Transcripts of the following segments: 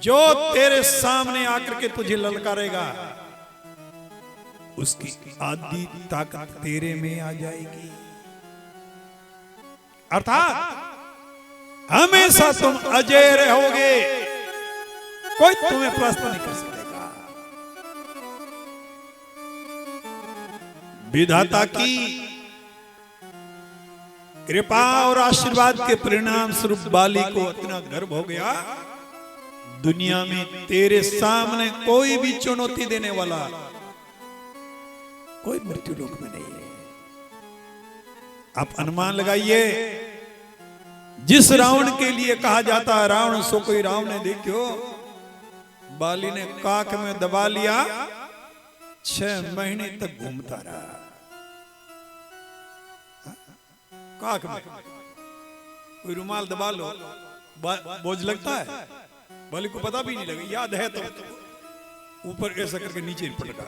जो तेरे सामने आकर के तुझे ललकारेगा उसकी आधी ताकत तेरे में आ जाएगी। अर्थात हमेशा तुम अजय रहोगे, कोई तुम्हें परास्त नहीं कर सकेगा। विधाता की कृपा और आशीर्वाद के परिणाम स्वरूप बाली को इतना गर्व हो गया, दुनिया में तेरे सामने कोई भी चुनौती देने वाला कोई मृत्यु लोक में नहीं है। आप अनुमान लगाइए, जिस रावण के लिए कहा जाता है रावण सो कोई रावण ने देखो, बाली ने काख में दबा लिया, 6 महीने तक घूमता रहा काख में। कोई रुमाल दबा लो बोझ लगता है, बाली को पता भी नहीं लगा, याद है तो ऊपर ऐसा करके नीचे पटका।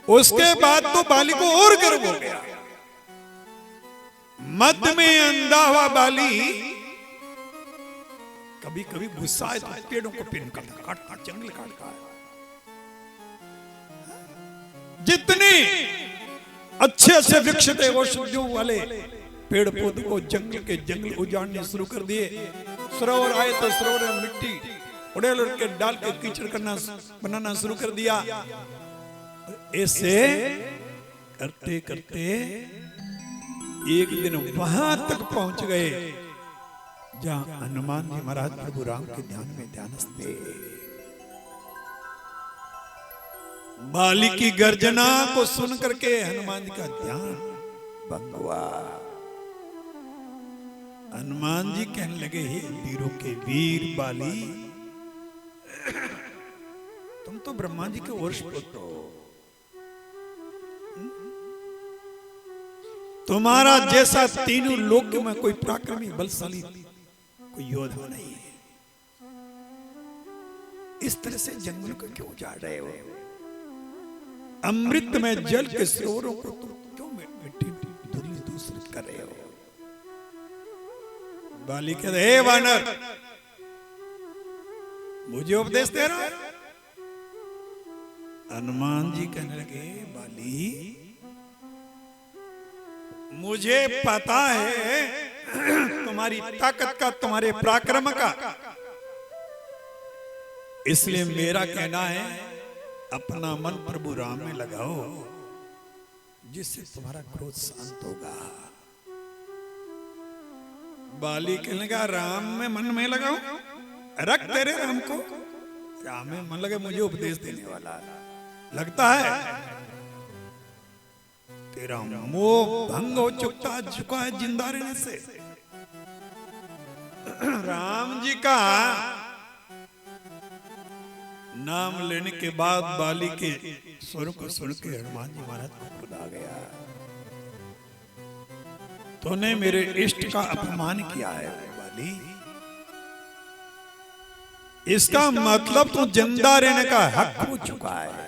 उसके बाद तो बाली को और गर्व हो गया। मध्य में अंधा हुआ बाली कभी कभी गुस्सा आए तो पेड़ों को पिन करता, काटता, जंगल काटता है। जितने अच्छे अच्छे वृक्ष थे औषधियों वाले पेड़ पौधों को जंगल के जंगल उजाड़ने शुरू कर दिए। सरोवर आए तो सरोवर में मिट्टी उड़ेल उड़ के डाल के कीचड़ करना बनाना शुरू कर दिया। ऐसे करते करते एक दिन वहां तक पहुंच गए जहां हनुमान जी महाराज प्रभु राम के ध्यान में ध्यानस्थ थे। बाली की गर्जना को सुन करके हनुमान जी का ध्यान भंग हुआ। हनुमान जी कहने लगे, हे वीरों के वीर बाली, तुम तो ब्रह्मा जी के वंश पुत्र हो, तुम्हारा जैसा तीनों लोक में कोई पराक्रमी बलशाली कोई योद्धा नहीं है। इस तरह से जंगल को क्यों उजाड़ रहे हो? अमृत में जल के सरोवरों को तुम क्यों मिट्टी धुली दूषित कर रहे हो? बाली कहते, हे वानर, मुझे उपदेश दे रहा है? हनुमान जी कहने लगे, बाली मुझे पता है तुम्हारी ताकत का, तुम्हारे पराक्रम का, इसलिए मेरा कहना है अपना मन प्रभु राम में लगाओ, जिससे तुम्हारा क्रोध शांत होगा। बाली कहने लगा, राम में मन में लगाओ? रख तेरे राम को, राम में मन लगे मुझे उपदेश देने वाला लगता है। तेरा मोह भंग हो चुका है जिंदा रहने से। राम जी का नाम लेने के बाद बाली के स्वर को सुन के हनुमान जी महाराज को खुद आ गया। तूने मेरे इष्ट का अपमान किया है बाली, इसका मतलब तू जिंदा रहने का हक हो चुका है।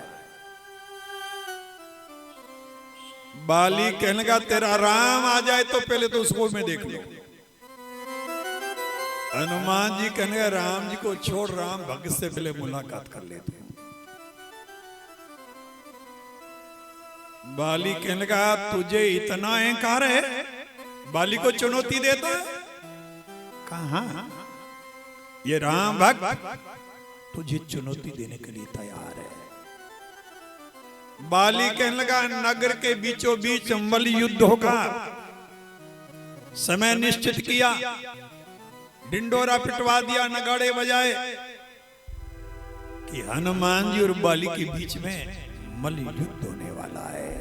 बाली कहने का, तेरा राम आ जाए तो पहले तो उसको मैं देख लूं। हनुमान जी कहने का, राम जी को छोड़, राम भक्त से पहले मुलाकात कर लेते हैं। बाली कहने का, तुझे इतना अहंकार है? बाली को चुनौती देता है? कहां ये राम भक्त तुझे चुनौती देने के लिए तैयार है। बाली कहने लगा, नगर के बीचों बीच मल्ल युद्ध होगा, समय निश्चित किया, डिंडोरा पिटवा दिया, नगाड़े बजाए कि हनुमान जी और बाली के बीच में मल्ल युद्ध होने वाला है।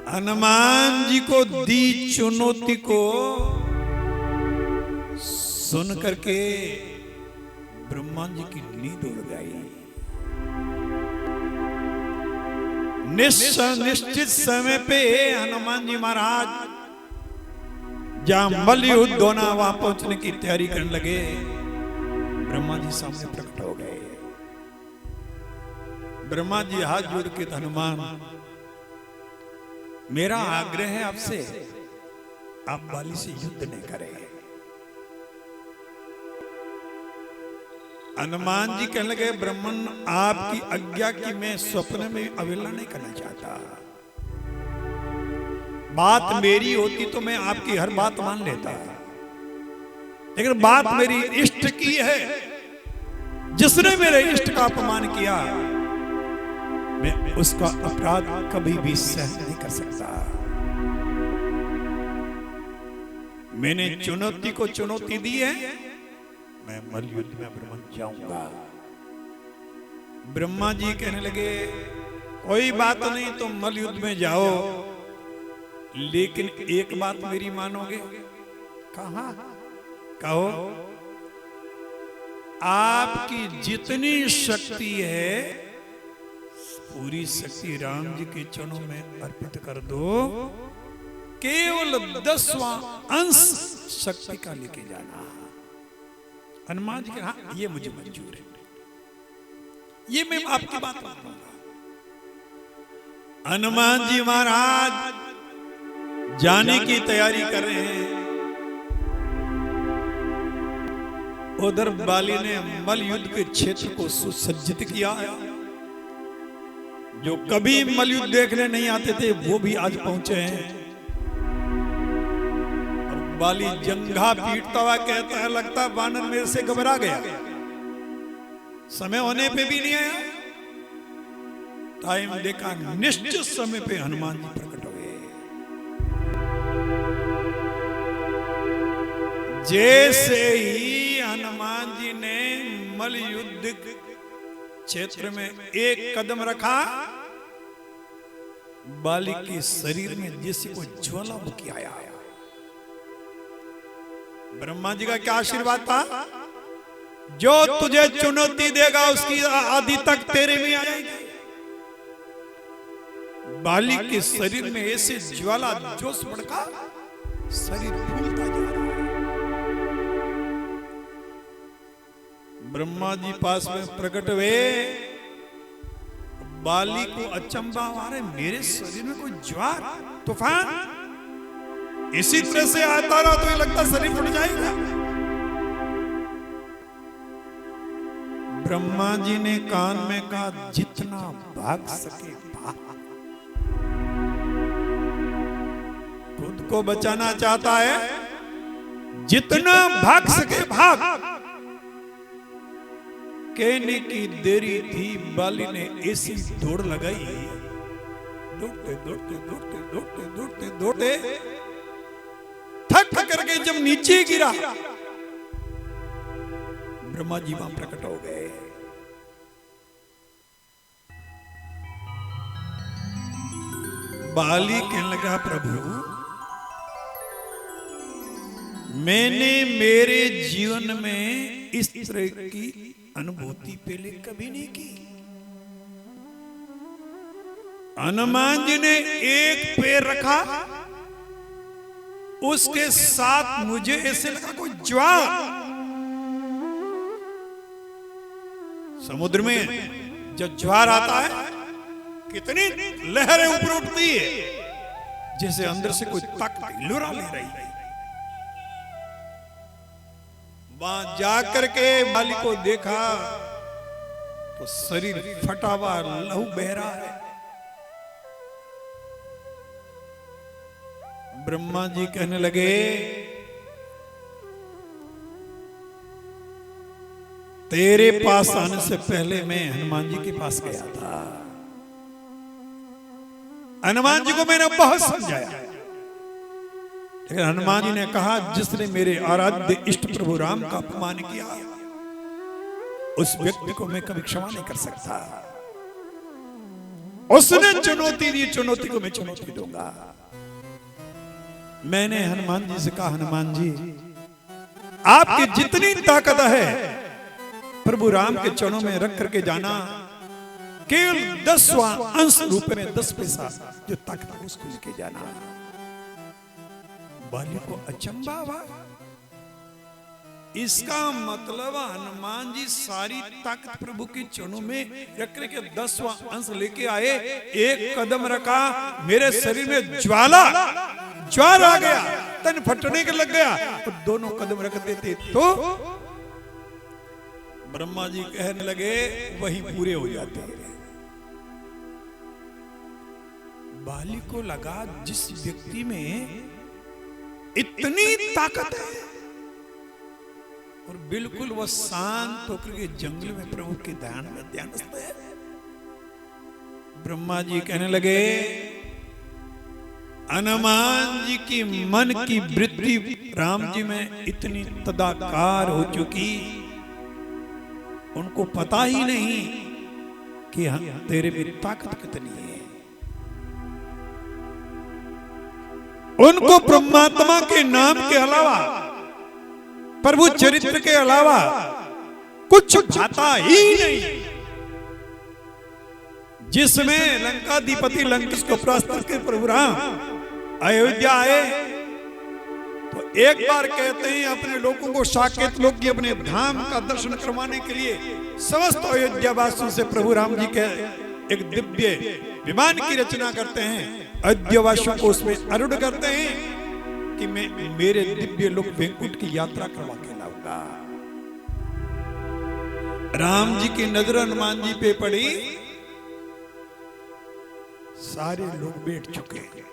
हनुमान जी को दी चुनौती को सुन करके ब्रह्मा जी की नींद उड़ गई। निश्चित समय पे हनुमान जी महाराज जहां मल्ल युद्ध होना वहां पहुंचने की तैयारी करने लगे। ब्रह्मा जी सामने प्रकट हो गए। ब्रह्मा जी हाथ जोड़ के, हनुमान मेरा आग्रह है आपसे, आप बाली से युद्ध नहीं करें। हनुमान जी कहने लगे ब्राह्मण आपकी आज्ञा की मैं स्वप्न में अवहेलना नहीं करना चाहता। बात मेरी होती तो मैं आपकी हर बात मान लेता, लेकिन बात मेरी इष्ट की है। जिसने मेरे इष्ट का अपमान किया मैं उसका अपराध कभी भी सहन नहीं कर सकता। मैंने चुनौती को चुनौती दी है, मैं मल्लयुद्ध में ब्रह्मन जाऊंगा। ब्रह्मा जी कहने लगे कोई बात नहीं, तुम मल्लयुद्ध में जाओ, लेकिन एक बात मेरी मानोगे? कहा? कहो। आपकी जितनी शक्ति है पूरी शक्ति राम जी के चरणों में अर्पित कर दो। केवल 10वां अंश शक्ति का लेके जाना। हनुमान जी के हाँ ये मुझे मंजूर है, ये मैं आपकी बात मानूंगा। हनुमान जी महाराज जाने की तैयारी कर रहे हैं। उधर बाली ने मल्लयुद्ध के क्षेत्र को सुसज्जित किया। जो कभी मल्लयुद्ध देखने नहीं आते थे वो भी आज पहुंचे हैं। और बाली जंघा पीटता हुआ कहता है लगता है वानर मेरे से घबरा गया, समय होने पे भी नहीं आया। टाइम देखा, निश्चित समय पे हनुमान जी प्रकट हो गए। जैसे ही हनुमान जी ने मल्लयुद्ध क्षेत्र में एक कदम रखा, बाली के शरीर में जैसे कोई ज्वालामुखी आया। ब्रह्मा जी का क्या आशीर्वाद था? जो तुझे चुनौती देगा उसकी आदि तक तेरे में आ जाएगी। बाली के शरीर में ऐसे ज्वाला जोश भड़का, शरीर फूलता जा रहा है। ब्रह्मा जी पास में प्रकट हुए। बाली को अचंबा आ रहा है, मेरे शरीर में कोई ज्वार तूफान इसी तरह से आता रहा तो ये लगता शरीर फट जाएगा। ब्रह्मा जी ने कान में कहा जितना भाग सके भाग। खुद को बचाना चाहता है, जितना भाग सके भाग। कहने की देरी थी, बाली ने ऐसी दौड़ लगाई, दौड़ते दौड़ते दौड़ते दौड़ते दौड़ते दौड़ते थक करके जब नीचे गिरा, ब्रह्मा जी वहां प्रकट हो गए। बाली कहने लगा प्रभु मैंने मेरे जीवन में इस तरह की अनुभूति पहले कभी नहीं की। हनुमान जी ने एक पैर रखा, उसके साथ मुझे ऐसे लगा कोई ज्वार। समुद्र में जब ज्वार आता है कितनी लहरें ऊपर उठती है, जैसे अंदर से कोई ताकत लुरा ले रही है। वहां जाकर के बाली को देखा तो शरीर फटा हुआ लहू बह रहा है। ब्रह्मा जी कहने लगे तेरे पास आने से पहले मैं हनुमान जी के पास गया था। हनुमान जी को मैंने बहुत समझाया, लेकिन हनुमान जी ने कहा जिसने मेरे आराध्य इष्ट प्रभु राम का अपमान किया उस व्यक्ति को मैं कभी क्षमा नहीं कर सकता। उसने चुनौती दी, चुनौती को मैं चुनौती दूंगा। मैंने हनुमान जी से कहा हनुमान जी आपकी जितनी ताकत है प्रभु राम के चरणों में रख करके जाना। केवल 10वां अंश रुपए में 10 पैसा जो ताकत है उसको लेके जाना। बाली को अचंबा हुआ, इसका मतलब हनुमान जी सारी ताकत प्रभु के चरणों में रख करके 10वां अंश लेके आए। एक कदम रखा, मेरे शरीर में ज्वार आ गया। तन फटने के लग गया तो दोनों कदम रख देते तो ब्रह्मा जी कहने लगे वही पूरे हो जाते हैं। बाली को लगा जिस व्यक्ति में इतनी ताकत है और बिल्कुल वह शांत होकर के जंगल में प्रभु के ध्यानस्थ है। ब्रह्मा जी कहने लगे हनुमान जी की मन की वृत्ति राम जी में इतनी तदाकार हो चुकी, उनको पता ही नहीं कि तेरे में ताकत कितनी है। उनको परमात्मा के नाम के अलावा, प्रभु चरित्र के अलावा कुछ भाता ही नहीं। जिसमें लंकाधिपति लंकेश को परास्त करके प्रभु राम अयोध्या आए तो एक बार कहते हैं अपने लोगों को साकेत लोग की अपने धाम का दर्शन करवाने के लिए समस्त अयोध्या वासियों से प्रभु राम जी के एक दिव्य विमान की रचना करते हैं। अयोध्या वासियों को उसमें आरूढ़ करते हैं कि मैं मेरे दिव्य लोक वैकुंठ की यात्रा करवा के लाऊंगा। राम जी की नजर हनुमान जी पे पड़ी, सारे लोग बैठ चुके हैं।